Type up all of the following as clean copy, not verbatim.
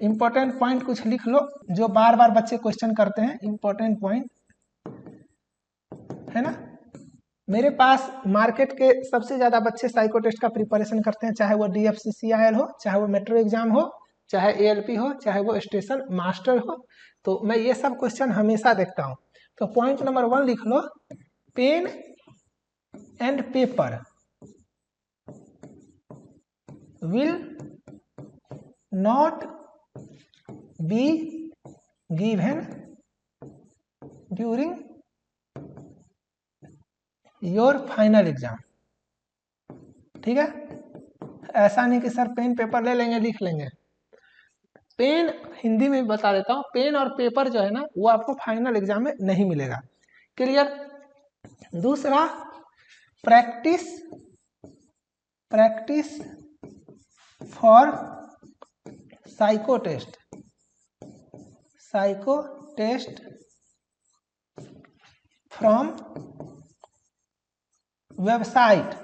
Important point कुछ लिख लो जो बार बार बच्चे क्वेश्चन करते हैं, इंपॉर्टेंट पॉइंट है ना। मेरे पास मार्केट के सबसे ज्यादा बच्चे साइको टेस्ट का प्रिपरेशन करते हैं, चाहे वो DFCCIL हो, चाहे वो मेट्रो एग्जाम हो, चाहे ALP हो, चाहे वो स्टेशन मास्टर हो। तो मैं ये सब क्वेश्चन हमेशा देखता हूँ। तो पॉइंट नंबर 1 लिख लो, pen and paper will not be given during your final exam। ठीक है, ऐसा नहीं कि सर पेन पेपर ले लेंगे लिख लेंगे। पेन हिंदी में बता देता हूँ, पेन और पेपर जो है ना वो आपको फाइनल एग्जाम में नहीं मिलेगा। क्लियर। दूसरा, practice for psycho test from website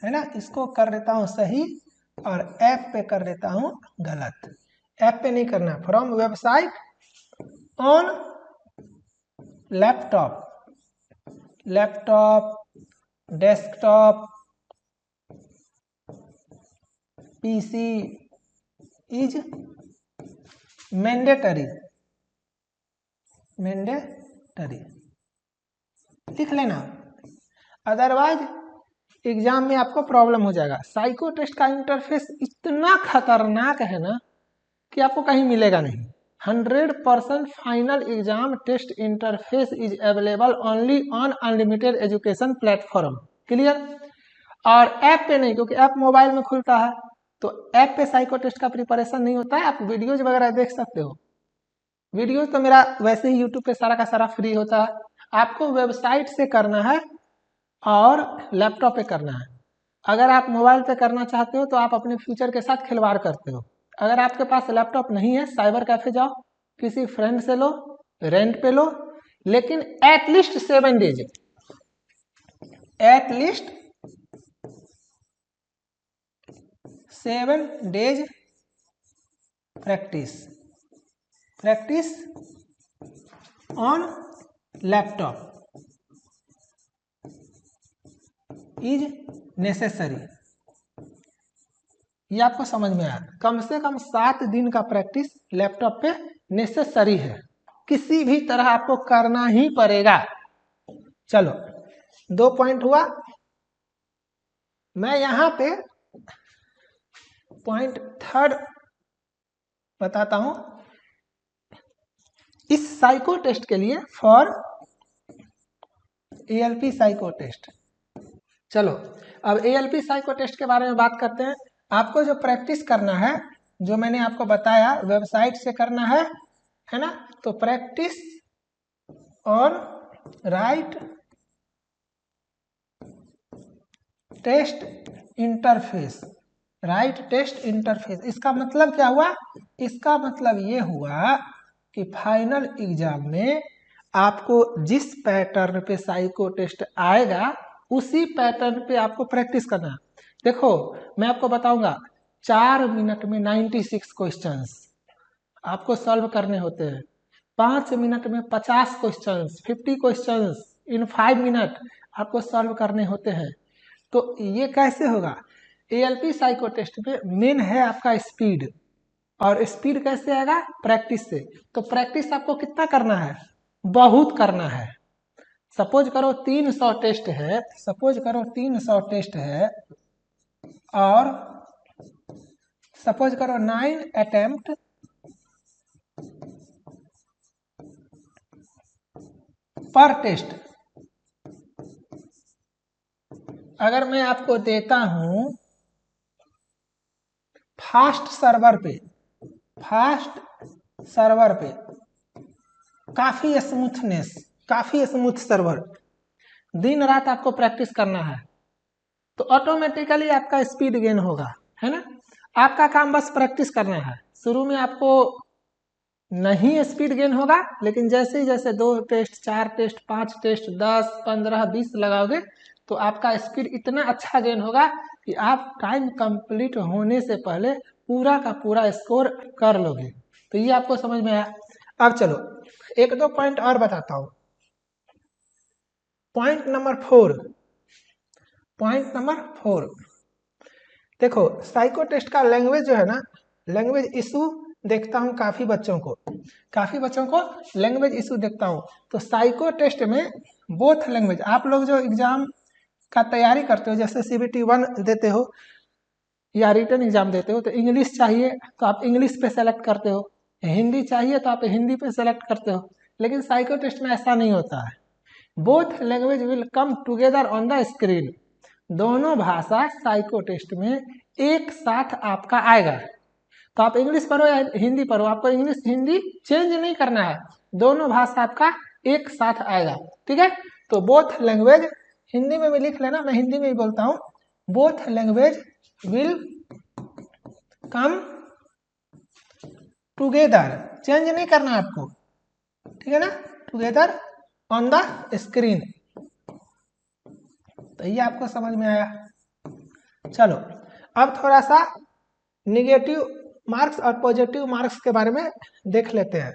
है ना। इसको कर देता हूं सही और ऐप पे कर देता हूं गलत। ऐप पे नहीं करना, from website on laptop, desktop, PC is mandatory लिख लेना, अदरवाइज एग्जाम में आपको प्रॉब्लम हो जाएगा। साइको टेस्ट का इंटरफेस इतना खतरनाक है ना कि आपको कहीं मिलेगा नहीं। 100% final exam test interface is available only on unlimited education platform. Clear. और ऐप पे नहीं, क्योंकि ऐप मोबाइल में खुलता है, तो ऐप पे साइको टेस्ट का प्रिपरेशन नहीं होता है। आप वीडियोज वगैरह देख सकते हो। वीडियोज तो मेरा वैसे ही यूट्यूब पे सारा का सारा फ्री होता है। आपको वेबसाइट से करना है और लैपटॉप पे करना है। अगर आप मोबाइल पे करना चाहते हो तो आप अपने फ्यूचर के साथ खिलवाड़ करते हो। अगर आपके पास लैपटॉप नहीं है, साइबर कैफे जाओ, किसी फ्रेंड से लो, रेंट पे लो, लेकिन at least 7 days practice on laptop is necessary. ये आपको समझ में आया। कम से कम 7 दिन का प्रैक्टिस लैपटॉप पे नेसेसरी है, किसी भी तरह आपको करना ही पड़ेगा। चलो 2 पॉइंट हुआ। मैं यहां पे पॉइंट 3 बताता हूं। इस साइको टेस्ट के लिए फॉर ALP साइको टेस्ट, चलो अब ALP साइको टेस्ट के बारे में बात करते हैं। आपको जो प्रैक्टिस करना है, जो मैंने आपको बताया, वेबसाइट से करना है ना। तो प्रैक्टिस और राइट टेस्ट इंटरफेस। इसका मतलब क्या हुआ? इसका मतलब ये हुआ कि फाइनल एग्जाम में आपको जिस पैटर्न पे साइको टेस्ट आएगा उसी पैटर्न पे आपको प्रैक्टिस करना है। देखो मैं आपको बताऊंगा, 4 मिनट में 96 क्वेश्चंस आपको सॉल्व करने होते हैं। 5 मिनट में 50 क्वेश्चंस, 50 क्वेश्चंस इन 5 मिनट आपको सॉल्व करने होते हैं। तो ये कैसे होगा? ALP साइको टेस्ट में मेन है आपका स्पीड, और स्पीड कैसे आएगा? प्रैक्टिस से। तो प्रैक्टिस आपको कितना करना है? बहुत करना है। सपोज करो 300 टेस्ट है, और सपोज करो 9 अटेम्प्ट पर टेस्ट। अगर मैं आपको देता हूं फास्ट सर्वर पे काफी स्मूथ सर्वर, दिन रात आपको प्रैक्टिस करना है, तो ऑटोमेटिकली आपका स्पीड गेन होगा, है ना। आपका काम बस प्रैक्टिस करना है। शुरू में आपको नहीं स्पीड गेन होगा, लेकिन जैसे ही 2 टेस्ट, 4 टेस्ट, 5 टेस्ट, 10, 15, 20 लगाओगे तो आपका स्पीड इतना अच्छा गेन होगा कि आप टाइम कंप्लीट होने से पहले पूरा का पूरा स्कोर कर लोगे। तो ये आपको समझ में आया। अब चलो एक दो पॉइंट और बताता हूँ। पॉइंट नंबर 4 देखो, साइको टेस्ट का लैंग्वेज जो है ना, लैंग्वेज इशू देखता हूँ काफ़ी बच्चों को लैंग्वेज इशू देखता हूँ। तो साइको टेस्ट में बोथ लैंग्वेज, आप लोग जो एग्जाम का तैयारी करते हो, जैसे CBT 1 देते हो या रिटन एग्जाम देते हो, तो इंग्लिश चाहिए तो आप इंग्लिश पे सेलेक्ट करते हो, हिंदी चाहिए तो आप हिंदी पे सेलेक्ट करते हो। लेकिन साइको टेस्ट में ऐसा नहीं होता है। Both language will come together on the screen. दोनों भाषा साइको टेस्ट में एक साथ आपका आएगा। तो आप इंग्लिश पढ़ो या हिंदी पढ़ो, आपको इंग्लिश हिंदी चेंज नहीं करना है, दोनों भाषा आपका एक साथ आएगा। ठीक है, तो बोथ लैंग्वेज, हिंदी में भी लिख लेना, मैं हिंदी में ही बोलता हूँ, both language will come together, change नहीं करना आपको, ठीक है ना, टुगेदर ऑन द स्क्रीन। तो ये आपको समझ में आया। चलो अब थोड़ा सा निगेटिव मार्क्स और पॉजिटिव मार्क्स के बारे में देख लेते हैं।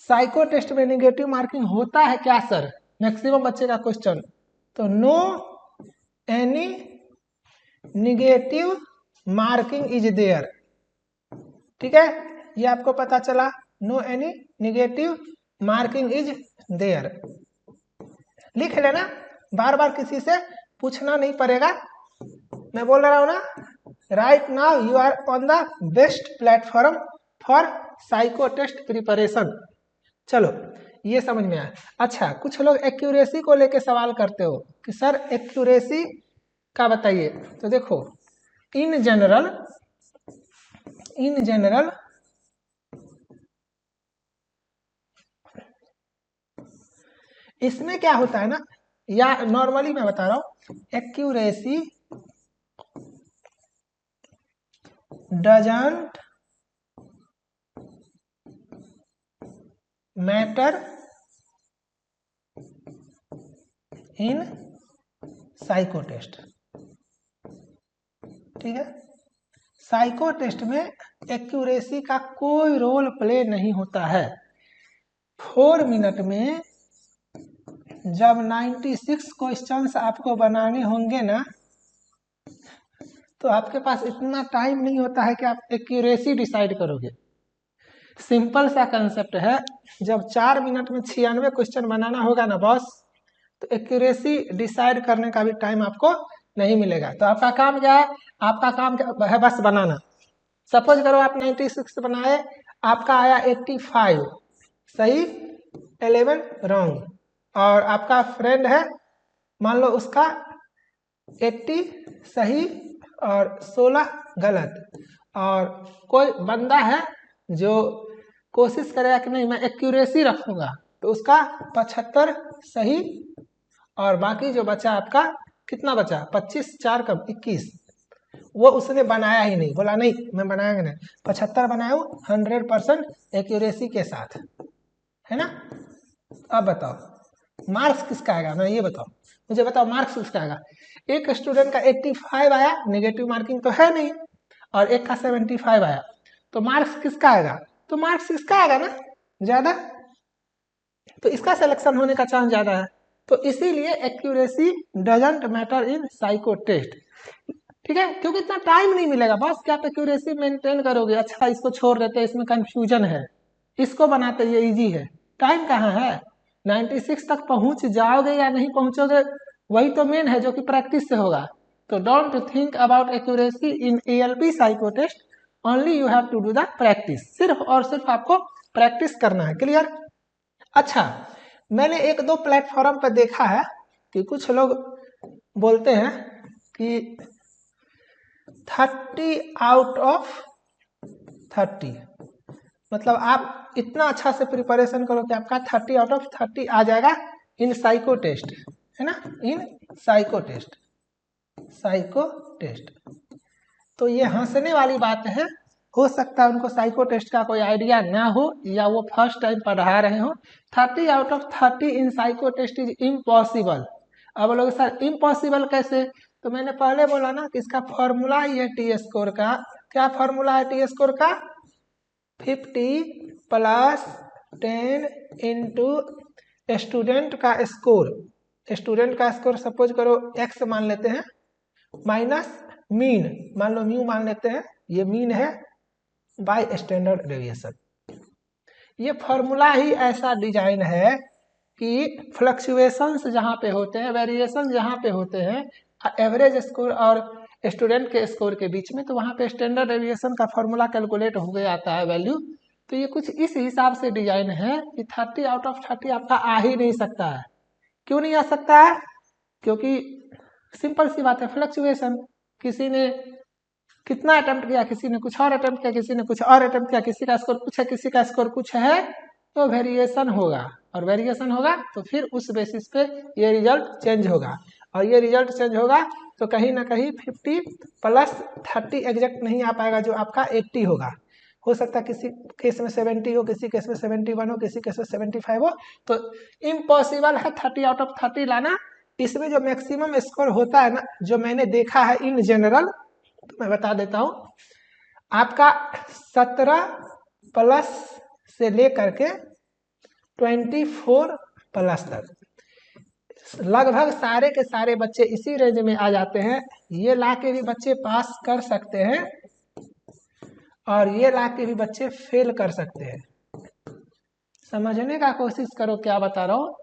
साइको टेस्ट में निगेटिव मार्किंग होता है क्या सर, मैक्सिमम बच्चे का क्वेश्चन। तो no any negative marking is there. ठीक है, ये आपको पता चला, no any negative marking is there. लिख लेना, बार बार किसी से पूछना नहीं पड़ेगा, मैं बोल रहा हूं ना। Right now you are on the best platform for psycho test preparation. चलो ये समझ में आया। अच्छा, कुछ लोग एक्यूरेसी को लेके सवाल करते हो कि सर एक्यूरेसी का बताइए। तो देखो, इन जनरल इसमें क्या होता है ना, या नॉर्मली मैं बता रहा हूं, accuracy doesn't matter in psycho test. ठीक है, साइको टेस्ट में एक्यूरेसी का कोई रोल प्ले नहीं होता है। 4 मिनट में जब 96 क्वेश्चंस आपको बनाने होंगे ना, तो आपके पास इतना टाइम नहीं होता है कि आप एक्यूरेसी डिसाइड करोगे। सिंपल सा कंसेप्ट है, जब 4 मिनट में 96 क्वेश्चन बनाना होगा ना बॉस, तो एक्यूरेसी डिसाइड करने का भी टाइम आपको नहीं मिलेगा। तो आपका काम क्या है, आपका काम क्या है, बस बनाना। सपोज करो आप 96 बनाए, आपका आया 85 सही, 11 रॉन्ग, और आपका फ्रेंड है, मान लो उसका 80 सही और 16 गलत, और कोई बंदा है जो कोशिश करेगा कि नहीं मैं एक्यूरेसी रखूंगा, तो उसका 75 सही, और बाकी जो बचा आपका कितना बचा, 25 4 कम 21, वो उसने बनाया ही नहीं, बोला नहीं मैं बनाएंगे नहीं, 75 बनाया 100% एक्यूरेसी के साथ, है ना। अब बताओ मार्क्स किसका आएगा, मैं ये बताओ, मुझे बताओ मार्क्स किसका आएगा। एक स्टूडेंट का 85 आया, नेगेटिव मार्किंग तो है नहीं, और एक का 75 आया, तो मार्क्स किसका आएगा, तो मार्क्स इसका आएगा ना ज्यादा, तो इसका सिलेक्शन होने का चांस ज्यादा है। तो इसीलिए accuracy doesn't matter in psycho test. ठीक है, क्योंकि इतना टाइम नहीं मिलेगा बस कि आप एक्यूरेसी मेंटेन करोगे, अच्छा इसको छोड़ देते हैं, इसमें कंफ्यूजन है, इसको बनाते ये इजी है, टाइम कहाँ है। 96 तक पहुंच जाओगे या नहीं पहुंचोगे, वही तो मेन है, जो कि प्रैक्टिस से होगा। तो don't think about accuracy in ALP psycho test, only you have to do the practice, सिर्फ और सिर्फ आपको प्रैक्टिस करना है। क्लियर। अच्छा, मैंने एक दो प्लेटफॉर्म पर देखा है कि कुछ लोग बोलते हैं कि 30 आउट ऑफ 30, मतलब आप इतना अच्छा से प्रिपरेशन करो कि आपका 30 आउट ऑफ 30 आ जाएगा इन साइको टेस्ट, है ना, इन साइको टेस्ट। तो ये हंसने वाली बात है, हो सकता है उनको साइको टेस्ट का कोई आइडिया ना हो, या वो फर्स्ट टाइम पढ़ा रहे हो। 30 out of 30 in psycho test is impossible. अब लोग सर इम्पॉसिबल कैसे, तो मैंने पहले बोला ना कि इसका फॉर्मूला ही है टी स्कोर का। क्या फॉर्मूला है टी स्कोर का? 50 प्लस 10 इंटू स्टूडेंट का स्कोर। स्टूडेंट का स्कोर सपोज करो x मान लेते हैं, माइनस मीन, मान लो म्यू मान लेते हैं, ये मीन है, बाय स्टैंडर्ड डेविएशन। ये फॉर्मूला ही ऐसा डिजाइन है कि फ्लक्चुएशंस जहाँ पे होते हैं, वेरिएशन जहाँ पे होते हैं एवरेज स्कोर और स्टूडेंट के स्कोर के बीच में, तो वहाँ पे स्टैंडर्ड डेविएशन का फॉर्मूला कैलकुलेट हो गया आता है वैल्यू। तो ये कुछ इस हिसाब से डिजाइन है कि 30 आउट ऑफ 30 आपका आ ही नहीं सकता है। क्यों नहीं आ सकता है? क्योंकि सिंपल सी बात है, फ्लक्चुएशन। किसी ने कितना अटेम्प्ट किया, किसी ने कुछ और अटेम्प्ट किया, किसी ने कुछ और अटेम्प्ट किया, किसी का स्कोर कुछ है, किसी का स्कोर कुछ है, तो वेरिएशन होगा, और वेरिएशन होगा तो फिर उस बेसिस पे ये रिजल्ट चेंज होगा, और ये रिजल्ट चेंज होगा तो कहीं ना कहीं 50 प्लस 30 एग्जैक्ट नहीं आ पाएगा, जो आपका 80 होगा। हो सकता है किसी केस में 70 हो, किसी केस में 71 हो, किसी केस में 75 हो, तो इम्पॉसिबल है 30 आउट ऑफ 30 लाना। इसमें जो मैक्सिमम स्कोर होता है ना, जो मैंने देखा है इन जनरल, तो मैं बता देता हूँ, आपका 17 प्लस से लेकर के 24 प्लस तक लगभग सारे के सारे बच्चे इसी रेंज में आ जाते हैं। ये ला के भी बच्चे पास कर सकते हैं, और ये ला के भी बच्चे फेल कर सकते हैं। समझने का कोशिश करो क्या बता रहा हूँ।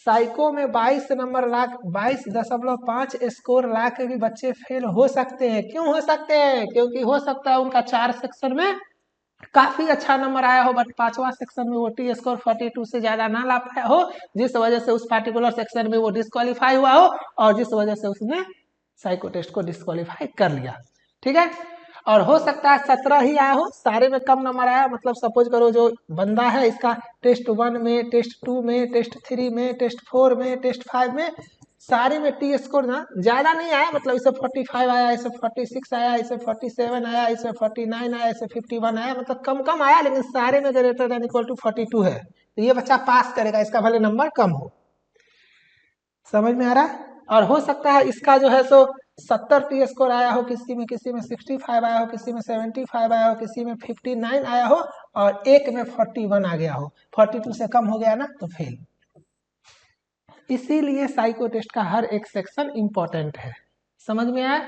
साइको में 22 नंबर ला 22.5 स्कोर ला के भी बच्चे फेल हो सकते हैं। क्यों हो सकते हैं? क्योंकि हो सकता है उनका 4 सेक्शन में काफी अच्छा नंबर आया हो, बट 5वां सेक्शन में वो टी स्कोर 42 से ज्यादा ना ला पाया हो, जिस वजह से उस पार्टिकुलर सेक्शन में वो डिस्क्वालीफाई हुआ हो, और जिस वजह से उसने साइको टेस्ट को डिस्क्वालीफाई कर लिया। ठीक है। और हो सकता है 17 ही आया हो, सारे में कम नंबर आया, मतलब सपोज करो जो बंदा है इसका टेस्ट 1 में, टेस्ट 2 में, टेस्ट 3 में, टेस्ट 4 में, टेस्ट 5 में, सारे में टी स्कोर ना ज्यादा नहीं आया, मतलब इसे 45 आया, इसे 46 आया, इसे 47 आया, इसे 49 आया, इसे 51 आया, मतलब कम कम आया, लेकिन सारे में ग्रेटर देन इक्वल टू 42 है, तो ये बच्चा पास करेगा, इसका भले नंबर कम हो। समझ में आ रहा है? और हो सकता है इसका जो है सो 70 टी स्कोर आया हो, किसी में 65 आया हो, किसी में 75 आया हो, किसी में 59 आया हो, और एक में 41 आ गया हो, 42 से कम हो गया ना तो फेल। इसीलिए साइको टेस्ट का हर एक सेक्शन इंपॉर्टेंट है। समझ में आया?